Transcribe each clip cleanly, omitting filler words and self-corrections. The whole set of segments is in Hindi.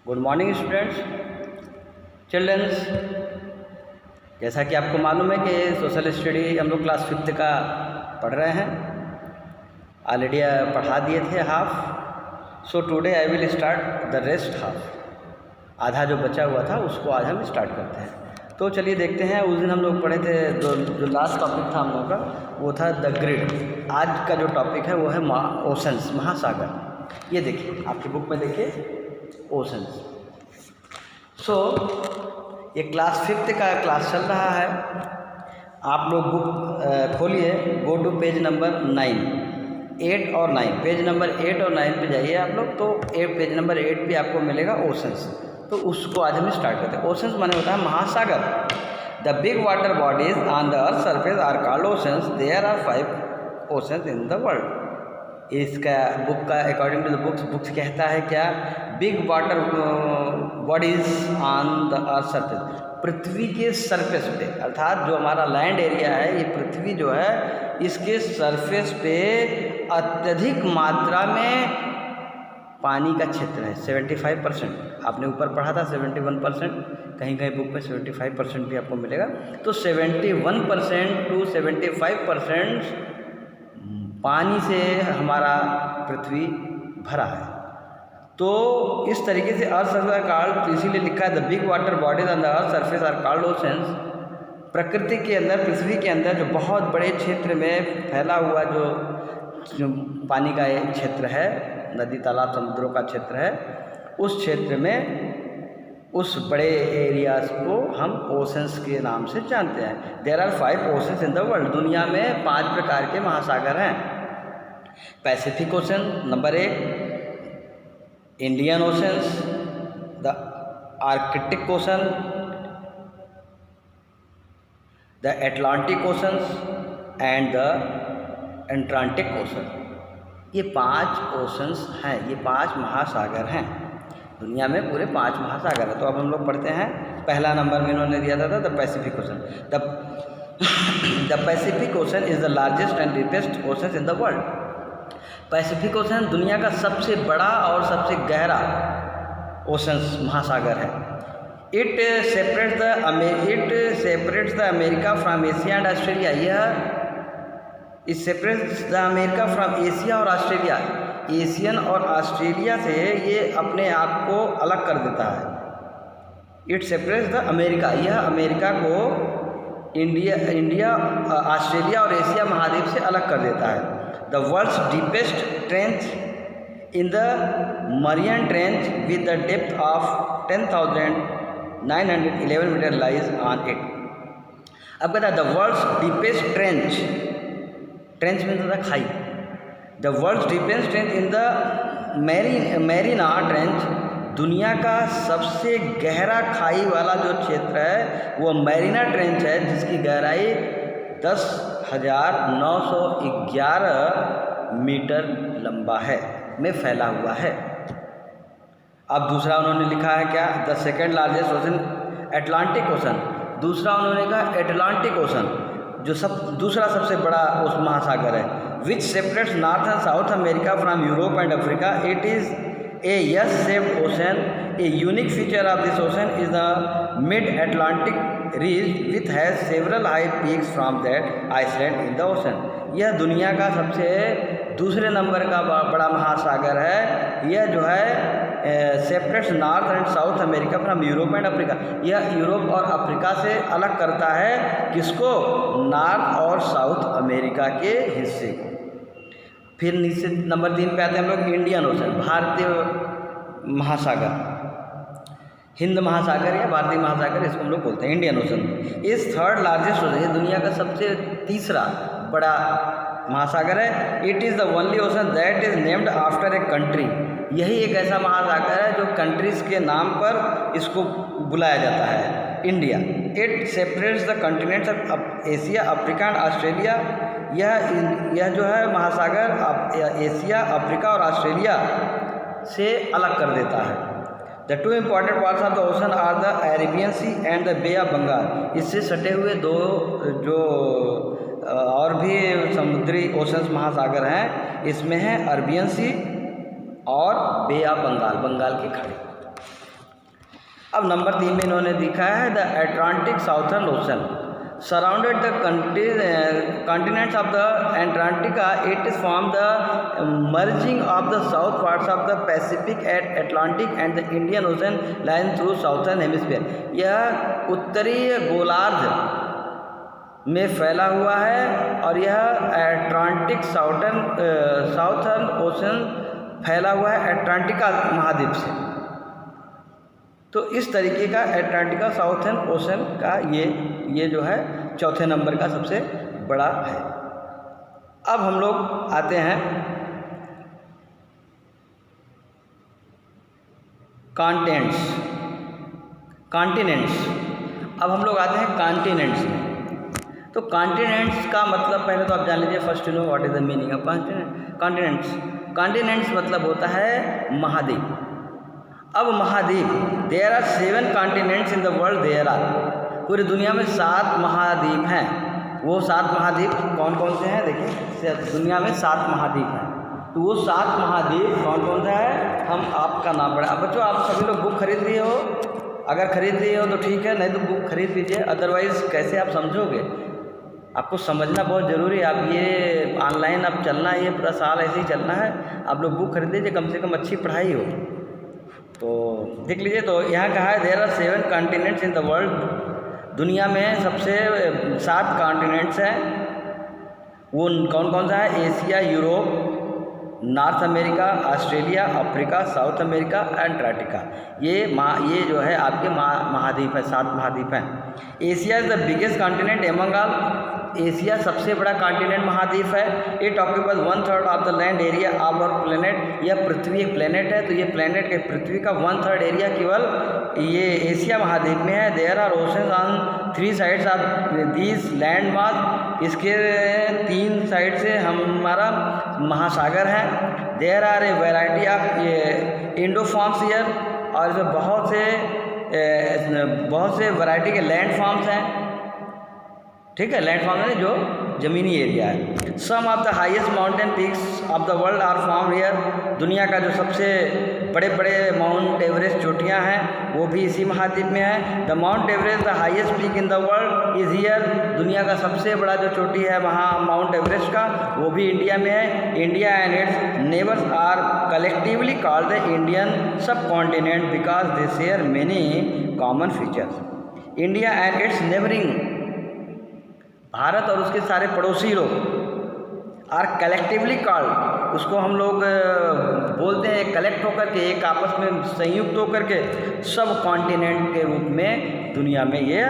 Good morning students, children's. जैसा कि आपको मालूम है कि सोशल स्टडी हम लोग क्लास 5th का पढ़ रहे हैं। ऑलरेडी पढ़ा दिए थे half. So today I will start the rest half. आधा जो बचा हुआ था उसको आज हम स्टार्ट करते हैं। तो चलिए देखते हैं। उस दिन हम लोग पढ़े थे जो लास्ट टॉपिक था हम लोग का वो था द ग्रिड। आज का जो टॉपिक है वो है ओशंस, महासागर। ये देखिए आपकी बुक में देखिए ओशंस। सो ये क्लास 5th का क्लास चल रहा है। आप लोग बुक खोलिए, गो टू पेज नंबर 9, 8 और 9। पेज नंबर 8 और 9 पे जाइए आप लोग। तो पेज नंबर 8 पे आपको मिलेगा ओशंस। तो उसको आज हम स्टार्ट करते हैं। ओशंस माने होता है महासागर। The big water bodies on the earth surface are called oceans. There are 5 oceans in the world. इसका बुक का अकॉर्डिंग टू द बुक्स कहता है क्या, big water bodies on the earth surface, पृथ्वी के सरफेस पे, अर्थात जो हमारा लैंड एरिया है, ये पृथ्वी जो है इसके सरफेस पे अत्यधिक मात्रा में पानी का क्षेत्र है। 75%। आपने ऊपर पढ़ा था 71%, कहीं कहीं बुक में 75% भी आपको मिलेगा। तो 71% टू 75% पानी से हमारा पृथ्वी भरा है। तो इस तरीके से अर्थ सरफेस कॉल्ड, इसीलिए लिखा है the big water bodies on the earth surface are called oceans. प्रकृति के अंदर, पृथ्वी के अंदर जो बहुत बड़े क्षेत्र में फैला हुआ जो पानी का एक क्षेत्र है, नदी तालाब समुद्रों का क्षेत्र है, उस क्षेत्र में उस बड़े एरियाज को हम ओशंस के नाम से जानते हैं। There are 5 oceans in the world. दुनिया में 5 प्रकार के महासागर हैं। Pacific ocean number 1, Indian oceans, the Arctic ocean, the Atlantic oceans and the Antarctic ocean. ये 5 ओशंस हैं, ये 5 महासागर हैं। दुनिया में पूरे 5 महासागर है। तो अब हम लोग पढ़ते हैं। पहला नंबर में इन्होंने दिया था the Pacific ocean. The Pacific ocean is the largest and deepest ocean in the world. Pacific ocean दुनिया का सबसे बड़ा और सबसे गहरा ओशंस महासागर है। It separates the America from Asia and Australia. यह separates the America from Asia और ऑस्ट्रेलिया। एशियन और ऑस्ट्रेलिया से ये अपने आप को अलग कर देता है। इट सेपरेट्स द अमेरिका, यह अमेरिका को इंडिया, ऑस्ट्रेलिया और एशिया महाद्वीप से अलग कर देता है। The world's deepest trench in the Mariana trench with the depth of 10,911 metre lies on it. अब कहता है the world's deepest trench, trench में होता है खाई। The world's deepest trench in the Mariana trench, दुनिया का सबसे गहरा खाई वाला जो क्षेत्र है वो मैरीना ट्रेंच है, जिसकी गहराई 10,911 मीटर लंबा है, में फैला हुआ है। अब दूसरा उन्होंने लिखा है क्या, the second largest ocean Atlantic ocean. दूसरा उन्होंने कहा अटलांटिक ओशन, जो दूसरा सबसे बड़ा उस महासागर है। Which separates north and south America from Europe and Africa. It is a S shaped ocean. A unique feature of this ocean is the mid Atlantic ridge with has several high peaks from that Iceland in the ocean. यह दुनिया का सबसे दूसरे नंबर का बड़ा महासागर है। यह जो है separates north and south America from Europe and Africa. यह यूरोप और अफ्रीका से अलग करता है किसको, नॉर्थ और साउथ अमेरिका के हिस्से को। फिर नीचे नंबर 3 पे आते हैं हम लोग, इंडियन ओशन, भारतीय महासागर, हिंद महासागर या भारतीय महासागर इसको हम लोग बोलते हैं। इंडियन ओशन इस थर्ड लार्जेस्ट ओशन, ये दुनिया का सबसे तीसरा बड़ा महासागर है। It is the only ocean that is named after a country. यही एक ऐसा महासागर है जो कंट्रीज के नाम पर इसको बुलाया जाता है, India. It separates the continents of Asia, Africa and Australia. यह जो है महासागर एशिया, अफ्रीका और ऑस्ट्रेलिया से अलग कर देता है। The two important parts of the ocean are the Arabian Sea and the Bay of Bengal. इससे सटे हुए दो जो और भी समुद्री ओशंस महासागर हैं, इसमें है अरेबियन सी और बे ऑफ बंगाल, बंगाल की खाड़ी। अब नंबर 3 में इन्होंने दिखा है the Atlantic southern ocean surrounded the continents of the Antarctica. It is from the merging of the south parts of the Pacific at Atlantic and the Indian Ocean line through southern hemisphere. यह उत्तरी गोलार्ध में फैला हुआ है और यह अटलांटिक साउथर्न ओशन फैला हुआ है अटलांटिका महाद्वीप से। तो इस तरीके का अटलांटिका साउथर्न ओशन का ये जो है चौथे नंबर का सबसे बड़ा है। अब हम लोग आते हैं कॉन्टिनेंट्स। अब हम लोग आते हैं कॉन्टिनेंट्स में। तो कॉन्टिनेंट्स का मतलब पहले तो आप जान लीजिए, first you know what is the meaning of continents. Continents मतलब होता है महाद्वीप। अब महाद्वीप, there are 7 continents in the world, there are, पूरी दुनिया में 7 महाद्वीप हैं। वो 7 महाद्वीप कौन कौन से हैं? देखिए, दुनिया में 7 महाद्वीप हैं। तो वो 7 महाद्वीप कौन कौन सा है, हम आपका नाम पढ़े। अब बच्चों, आप सभी लोग बुक खरीद लिए हो, अगर खरीद लिए हो तो ठीक है, नहीं तो बुक खरीद लीजिए, अदरवाइज़ कैसे आप समझोगे? आपको समझना बहुत ज़रूरी है। आप ये ऑनलाइन अब चलना है, ये पूरा साल ऐसे ही चलना है। आप लोग बुक खरीद लीजिए, कम से कम अच्छी पढ़ाई हो। तो देख लीजिए, तो यहाँ कहा है there are 7 continents in the world, दुनिया में सबसे 7 कॉन्टिनेंट्स हैं। वो कौन कौन सा है? Asia, Europe, North America, Australia, Africa, South America, Antarctica. ये जो है आपके महाद्वीप है, 7 महाद्वीप हैं। Asia is the biggest continent among all, Asia सबसे बड़ा कॉन्टिनेंट महाद्वीप है। It occupies 1/3 of the land area of our planet. यह पृथ्वी एक प्लेनेट है, तो ये प्लेनेट के पृथ्वी का 1/3 एरिया केवल ये एशिया महाद्वीप में है। There are oceans on 3 sides of this land mass, इसके 3 साइड से हमारा महासागर है। There are a variety of landforms here, और इसमें बहुत से वैरायटी के लैंड फॉर्म्स हैं। ठीक है, लैंड फॉर्म है जो ज़मीनी एरिया है। Some of the highest mountain peaks of the world are found here, दुनिया का जो सबसे बड़े बड़े माउंट एवरेस्ट चोटियाँ हैं वो भी इसी महाद्वीप में है। The mount Everest the highest peak in the world is here, दुनिया का सबसे बड़ा जो चोटी है वहाँ माउंट एवरेस्ट का, वो भी इंडिया में है। India and its neighbours are collectively called the Indian subcontinent because they share many common features. India and its neighbouring, Bharat और उसके सारे पड़ोसी लोग आर कलेक्टिवली कॉल्ड, उसको हम लोग बोलते हैं कलेक्ट होकर के, एक आपस में संयुक्त होकर के सब कॉन्टिनेंट के रूप में दुनिया में ये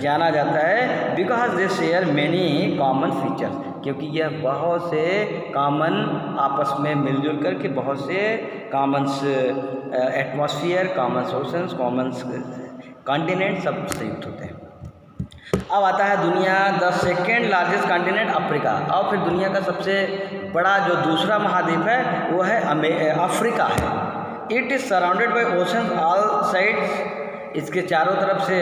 जाना जाता है। Because they share many common features, क्योंकि यह बहुत से कॉमन आपस में मिलजुल करके बहुत से common atmosphere, common oceans, common continent सब संयुक्त होते हैं। अब आता है दुनिया the second largest continent Africa. और फिर दुनिया का सबसे बड़ा जो दूसरा महाद्वीप है वो है अफ्रीका है। It is surrounded by oceans all sides, इसके चारों तरफ से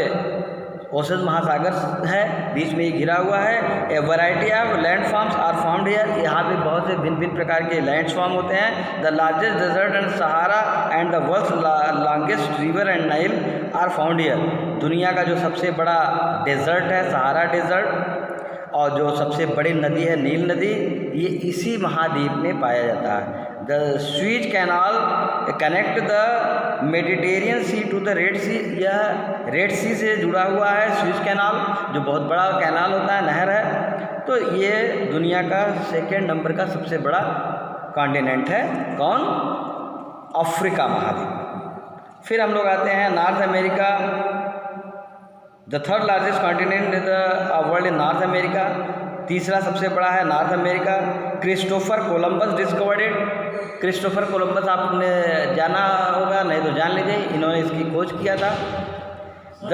ओशन महासागर है, बीच में ये घिरा हुआ है। A variety of land forms are found here, यहाँ पे बहुत से भिन्न भिन्न प्रकार के लैंड फॉर्म होते हैं। The largest desert and Sahara and the world's longest river and Nile are found here, दुनिया का जो सबसे बड़ा डेजर्ट है सहारा डेजर्ट, और जो सबसे बड़ी नदी है नील नदी, ये इसी महाद्वीप में पाया जाता है। The Suez Canal connect the Mediterranean Sea to the Red Sea, यह रेड सी से जुड़ा हुआ है स्वीज कैनाल, जो बहुत बड़ा कैनाल होता है, नहर है। तो ये दुनिया का सेकेंड नंबर का सबसे बड़ा कॉन्टिनेंट है, कौन? अफ्रीका महाद्वीप। फिर हम लोग आते हैं north America. The third largest continent in the world in north America, तीसरा सबसे बड़ा है north America. Christopher Columbus discovered it, Christopher Columbus आपने जाना होगा, नहीं तो जान लीजिए, इन्होंने इसकी खोज किया था। द